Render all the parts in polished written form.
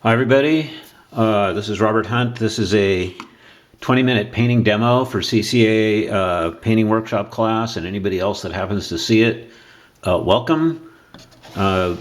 Hi everybody, this is Robert Hunt. This is a 20-minute painting demo for CCA painting workshop class, and anybody else that happens to see it, welcome.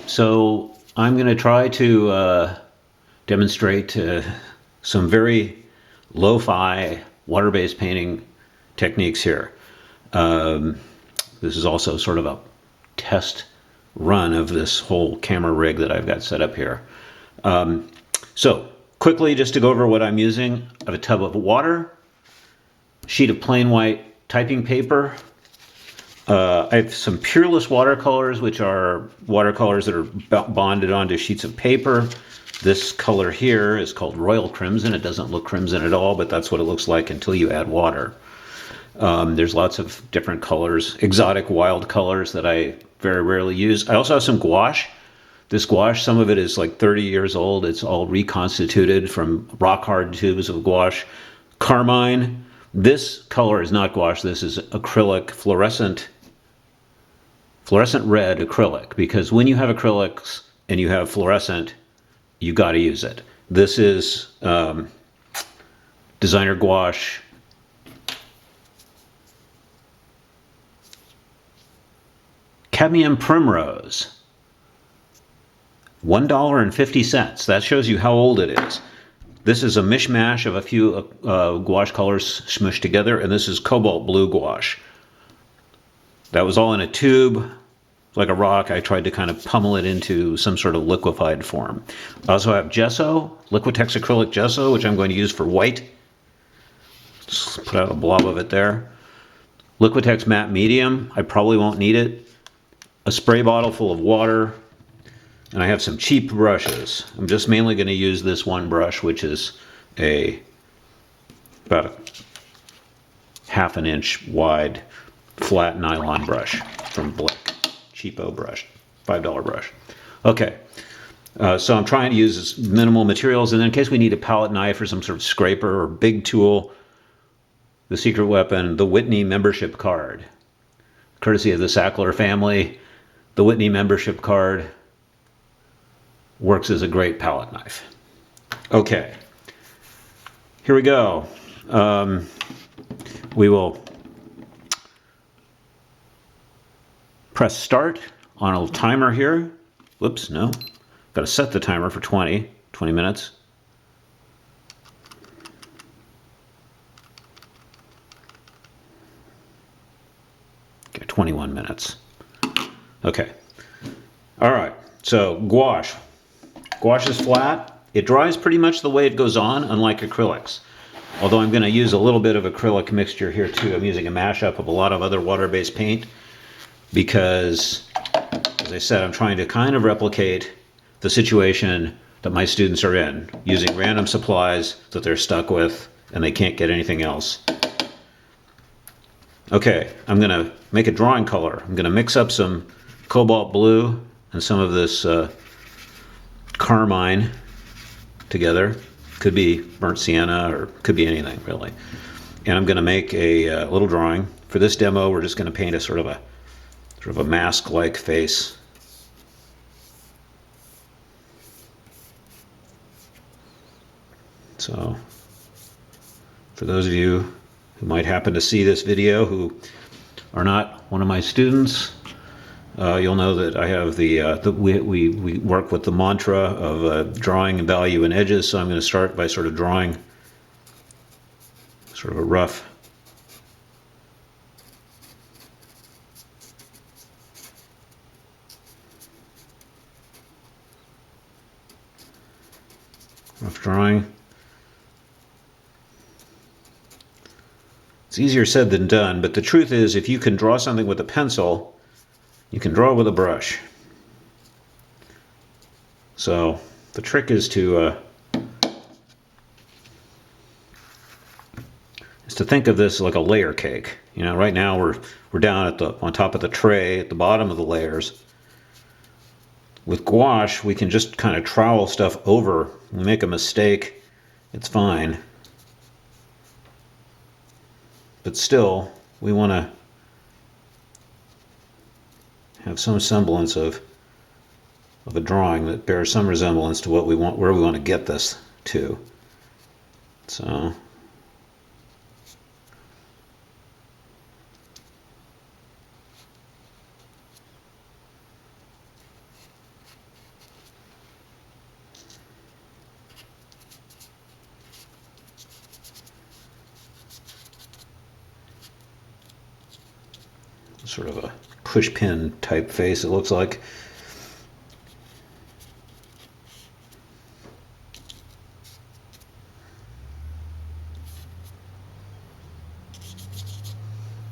So I'm going to try to demonstrate some very lo-fi water-based painting techniques here. This is also sort of a test run of this whole camera rig that I've got set up here. So quickly, just to go over what I'm using, I have a tub of water, sheet of plain white typing paper. I have some Pureless watercolors, which are watercolors that are bonded onto sheets of paper. This color here is called Royal Crimson. It doesn't look crimson at all, but that's what it looks like until you add water. There's lots of different colors, exotic wild colors that I very rarely use. I also have some gouache. This gouache, some of it is like 30 years old. It's all reconstituted from rock hard tubes of gouache. Carmine. This color is not gouache. This is acrylic, fluorescent red acrylic, because when you have acrylics and you have fluorescent, you got to use it. This is designer gouache. Cadmium Primrose. $1.50. That shows you how old it is. This is a mishmash of a few gouache colors smushed together, and this is cobalt blue gouache. That was all in a tube, like a rock. I tried to kind of pummel it into some sort of liquefied form. I also have gesso, Liquitex acrylic gesso, which I'm going to use for white. Just put out a blob of it there. Liquitex matte medium. I probably won't need it. A spray bottle full of water. And I have some cheap brushes. I'm just mainly going to use this one brush, which is about a ½ an inch wide flat nylon brush from Blick. Cheapo brush, $5 brush. Okay, so I'm trying to use as minimal materials, and then in case we need a palette knife or some sort of scraper or big tool, the secret weapon, the Whitney membership card. Courtesy of the Sackler family, the Whitney membership card works as a great palette knife. Okay, here we go. We will press start on a timer here. Whoops, no. Got to set the timer for 20 minutes. Okay, 21 minutes. Okay. All right, so gouache. Gouache is flat. It dries pretty much the way it goes on, unlike acrylics. Although I'm going to use a little bit of acrylic mixture here too. I'm using a mashup of a lot of other water-based paint because, as I said, I'm trying to kind of replicate the situation that my students are in, using random supplies that they're stuck with and they can't get anything else. Okay, I'm going to make a drawing color. I'm going to mix up some cobalt blue and some of this carmine together. Could be burnt sienna or could be anything really. And I'm going to make a little drawing. For this demo, we're just going to paint a sort of a mask-like face. So for those of you who might happen to see this video who are not one of my students, you'll know that I have we work with the mantra of drawing and value in edges, so I'm going to start by sort of drawing sort of a rough drawing. It's easier said than done, but the truth is, if you can draw something with a pencil, you can draw with a brush. So the trick is to think of this like a layer cake. You know, right now we're down on top of the tray at the bottom of the layers. With gouache, we can just kind of trowel stuff over. We make a mistake, it's fine. But still, we want to have some semblance of of a drawing that bears some resemblance to what we want, where we want to get this to. So sort of a push pin type face, it looks like.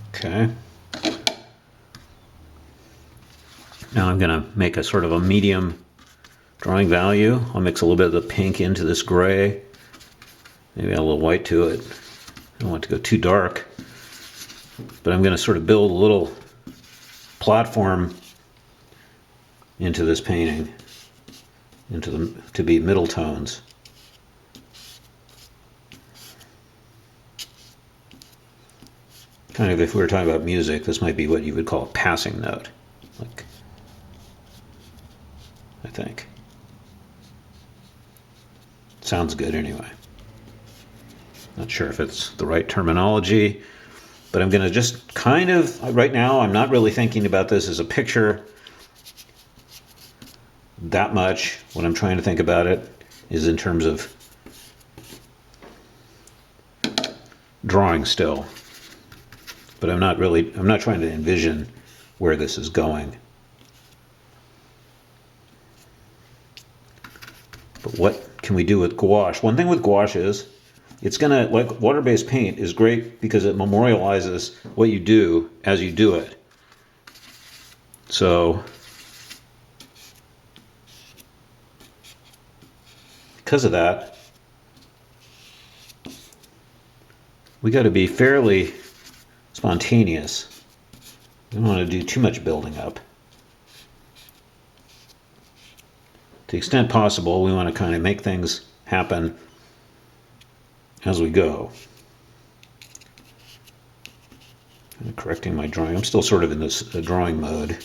Okay. Now I'm going to make a sort of a medium drawing value. I'll mix a little bit of the pink into this gray. Maybe add a little white to it. I don't want it to go too dark. But I'm going to sort of build a little platform into this painting, to be middle tones. Kind of, if we were talking about music, this might be what you would call a passing note, like, I think. Sounds good anyway. Not sure if it's the right terminology, but I'm going to just kind of, right now, I'm not really thinking about this as a picture that much. What I'm trying to think about it is in terms of drawing still. But I'm not trying to envision where this is going. But what can we do with gouache? One thing with gouache is, it's gonna, like water-based paint is great because it memorializes what you do as you do it. So, because of that, we got to be fairly spontaneous. We don't want to do too much building up. To the extent possible, we want to kind of make things happen as we go. I'm correcting my drawing. I'm still sort of in this drawing mode.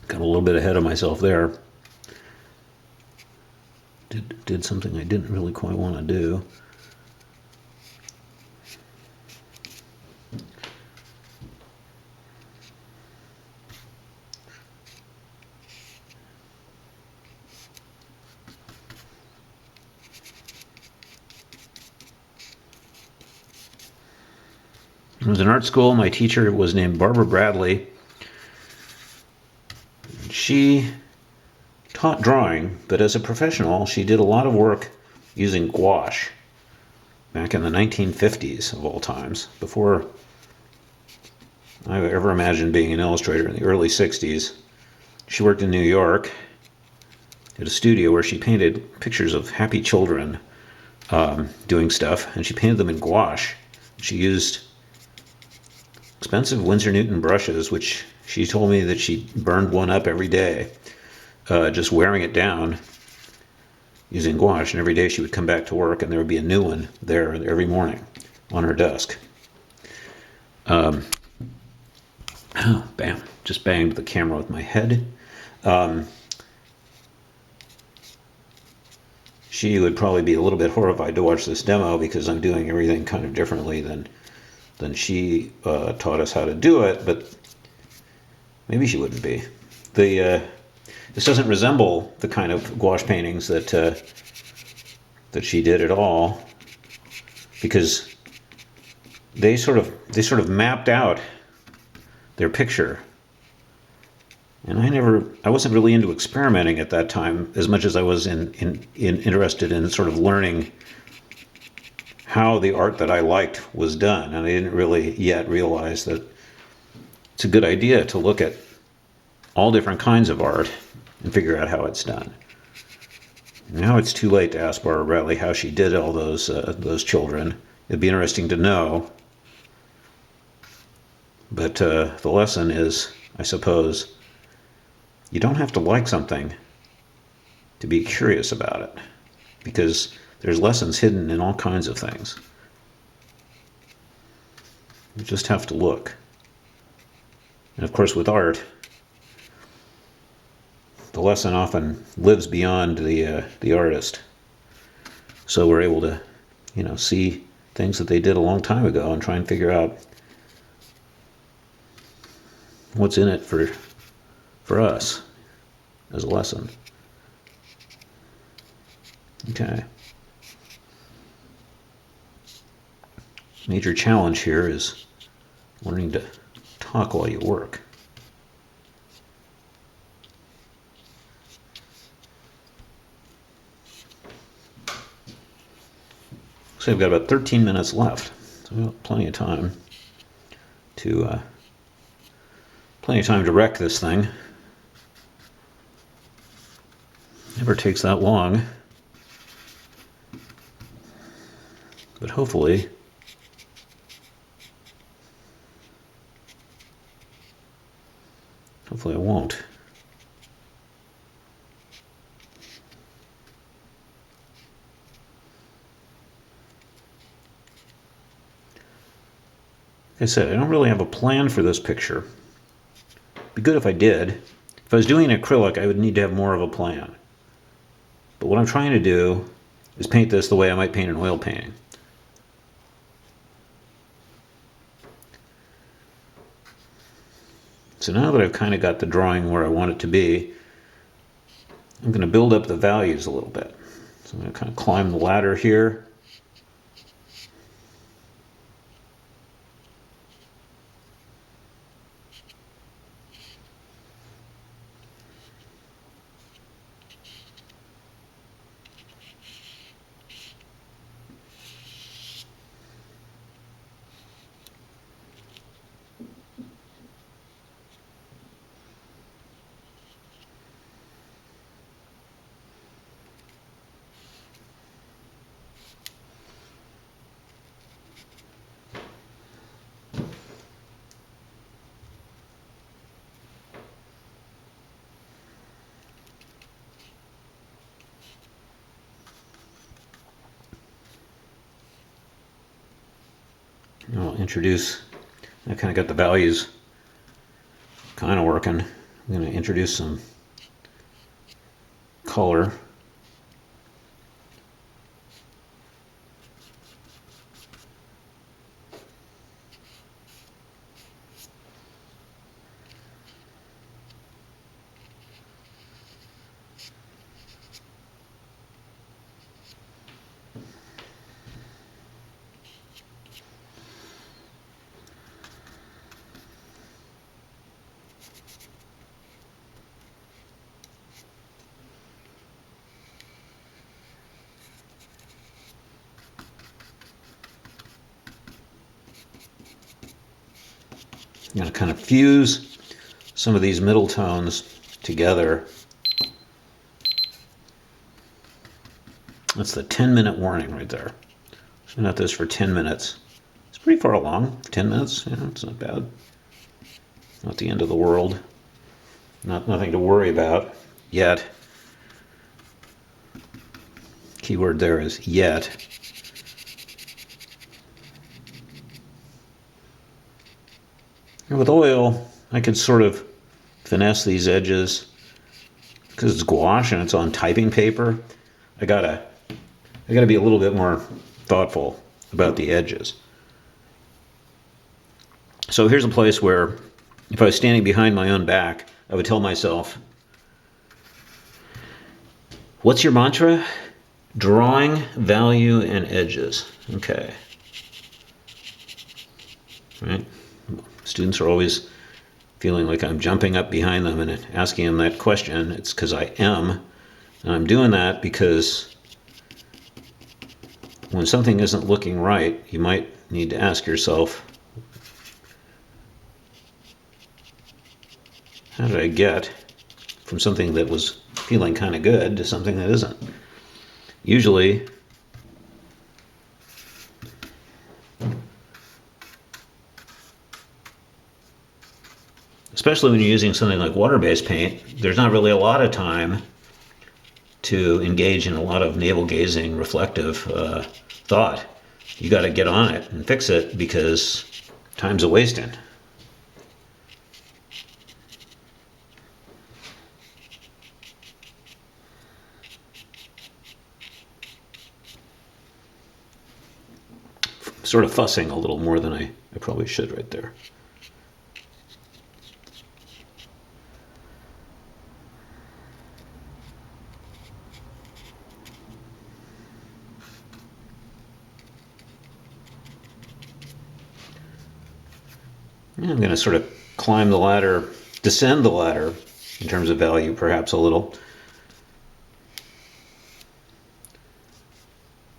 Got a little bit ahead of myself there. Did something I didn't really quite want to do. I was in art school. My teacher was named Barbara Bradley. She taught drawing, but as a professional, she did a lot of work using gouache back in the 1950s of all times, before I ever imagined being an illustrator in the early 60s. She worked in New York at a studio where she painted pictures of happy children doing stuff, and she painted them in gouache. She used expensive Winsor Newton brushes, which she told me that she burned one up every day, just wearing it down using gouache. And every day she would come back to work and there would be a new one there every morning on her desk. Oh, bam, just banged the camera with my head. She would probably be a little bit horrified to watch this demo because I'm doing everything kind of differently than she taught us how to do it, but maybe she wouldn't be. This doesn't resemble the kind of gouache paintings that she did at all, because they sort of mapped out their picture And I wasn't really into experimenting at that time as much as I was interested in sort of learning how the art that I liked was done. And I didn't really yet realize that it's a good idea to look at all different kinds of art and figure out how it's done. Now it's too late to ask Barbara Bradley how she did all those children. It'd be interesting to know. But the lesson is, I suppose, you don't have to like something to be curious about it, because there's lessons hidden in all kinds of things. You just have to look. And of course, with art, the lesson often lives beyond the artist. So we're able to, see things that they did a long time ago and try and figure out what's in it for us as a lesson. Okay. Major challenge here is learning to talk while you work. So I've got about 13 minutes left, so we've got plenty of time to wreck this thing. Never takes that long, but hopefully I won't. Like I said, I don't really have a plan for this picture. It'd be good if I did. If I was doing acrylic, I would need to have more of a plan. But what I'm trying to do is paint this the way I might paint an oil painting. So now that I've kind of got the drawing where I want it to be, I'm going to build up the values a little bit. So I'm going to kind of climb the ladder here. I'll introduce, I kind of got the values kind of working. I'm going to introduce some color. I'm going to kind of fuse some of these middle tones together. That's the 10-minute warning right there. So I'm at this for 10 minutes. It's pretty far along. 10 minutes, it's not bad. Not the end of the world. Nothing to worry about yet. Keyword there is yet. And with oil, I could sort of finesse these edges. Because it's gouache and it's on typing paper, I gotta be a little bit more thoughtful about the edges. So here's a place where if I was standing behind my own back, I would tell myself, what's your mantra? Drawing, value, and edges. Okay. Right? Students are always feeling like I'm jumping up behind them and asking them that question. It's because I am. And I'm doing that because when something isn't looking right, you might need to ask yourself, how did I get from something that was feeling kind of good to something that isn't? Usually, especially when you're using something like water-based paint, there's not really a lot of time to engage in a lot of navel-gazing, reflective thought. You got to get on it and fix it because time's a wasting. Sort of fussing a little more than I probably should right there. I'm going to sort of climb the ladder, descend the ladder in terms of value, perhaps a little.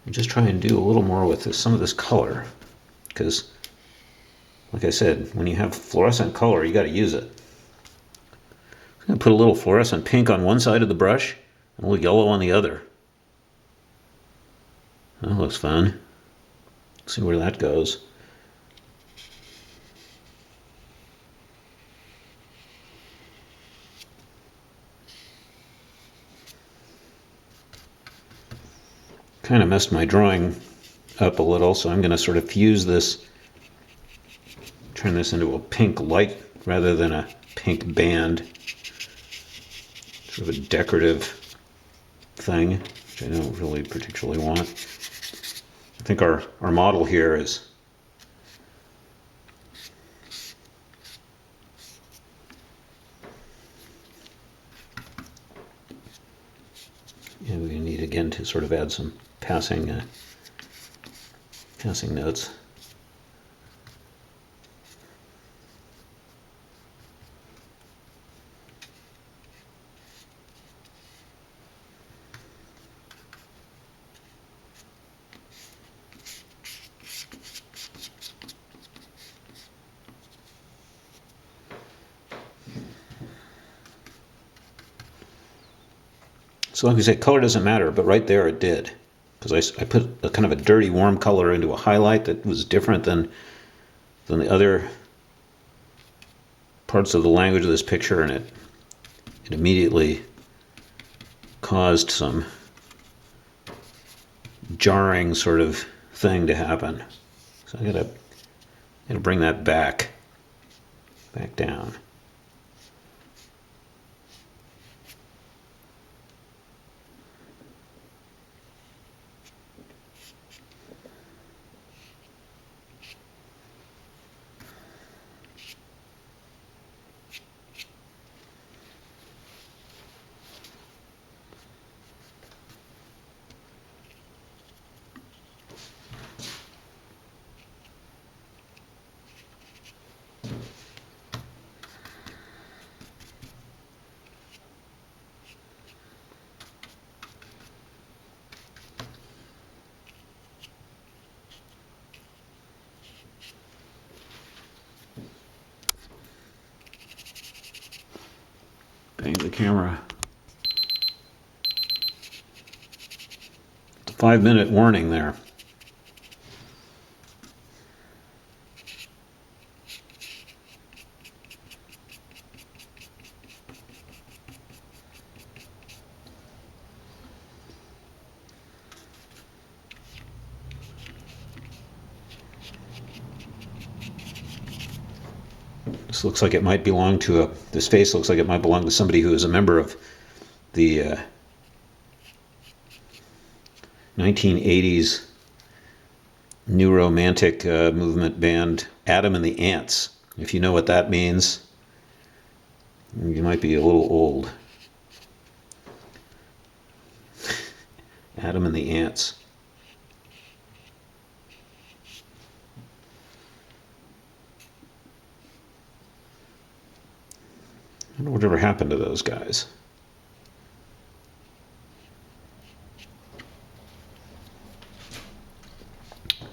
And just try and do a little more with this, some of this color. Because, like I said, when you have fluorescent color, you got to use it. I'm going to put a little fluorescent pink on one side of the brush and a little yellow on the other. That looks fun. Let's see where that goes. Kind of messed my drawing up a little, so I'm going to sort of fuse this, turn this into a pink light rather than a pink band. Sort of a decorative thing, which I don't really particularly want. I think our model here is we need again to sort of add some passing notes. So like we said, color doesn't matter, but right there it did. Because I put a kind of a dirty warm color into a highlight that was different than the other parts of the language of this picture, and it immediately caused some jarring sort of thing to happen. So I gotta bring that back down. Bang the camera. It's a 5-minute warning there. This looks like it might belong to this face looks like it might belong to somebody who is a member of the 1980s new romantic movement band Adam and the Ants. If you know what that means, you might be a little old. Adam and the Ants. wonder whatever happened to those guys.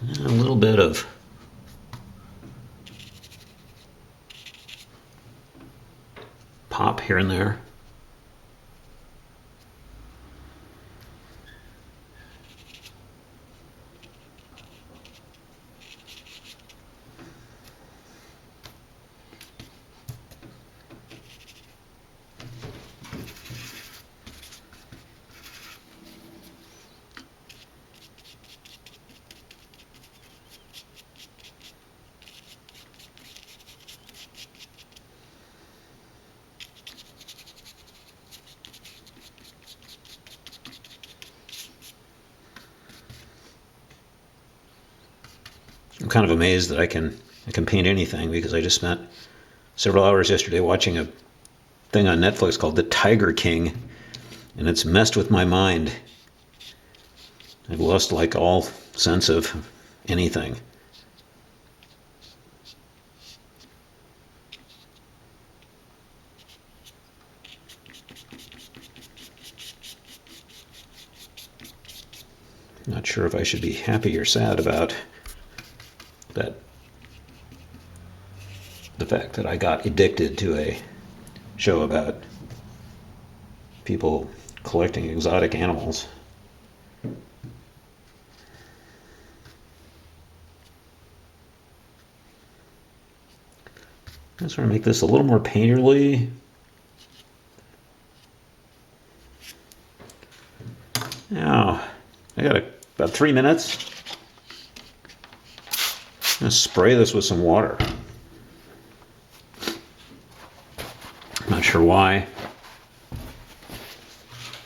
A little bit of pop here and there. I'm kind of amazed that I can paint anything, because I just spent several hours yesterday watching a thing on Netflix called The Tiger King, and it's messed with my mind. I've lost like all sense of anything. Not sure if I should be happy or sad about that, the fact that I got addicted to a show about people collecting exotic animals. I just want to make this a little more painterly. Now, I got about 3 minutes. I'm going to spray this with some water. I'm not sure why,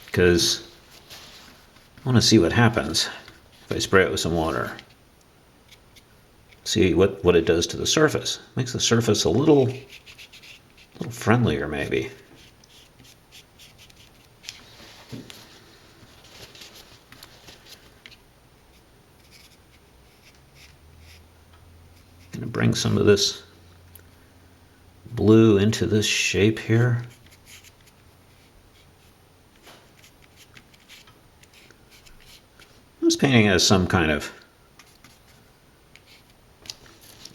because I want to see what happens if I spray it with some water. See what it does to the surface. Makes the surface a little friendlier, maybe. I'm going to bring some of this blue into this shape here. This painting has some kind of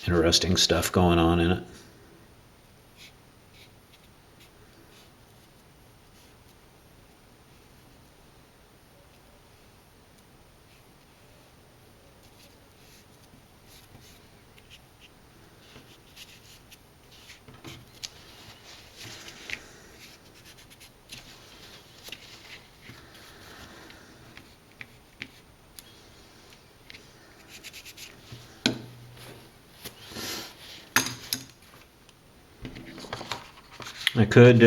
interesting stuff going on in it. I could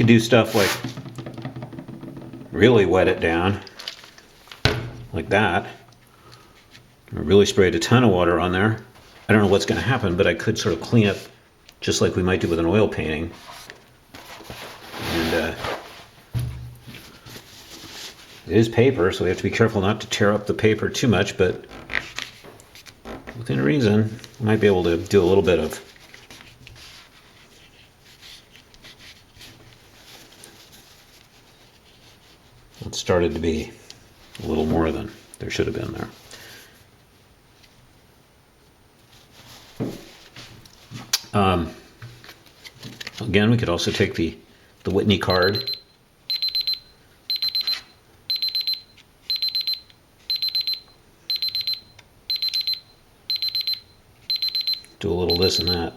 do stuff like really wet it down like that. I really sprayed a ton of water on there. I don't know what's going to happen, but I could sort of clean up just like we might do with an oil painting. And it is paper, so we have to be careful not to tear up the paper too much, but within reason, I might be able to do a little bit of it started to be a little more than there should have been there. Again, we could also take the Whitney card. Do a little this and that.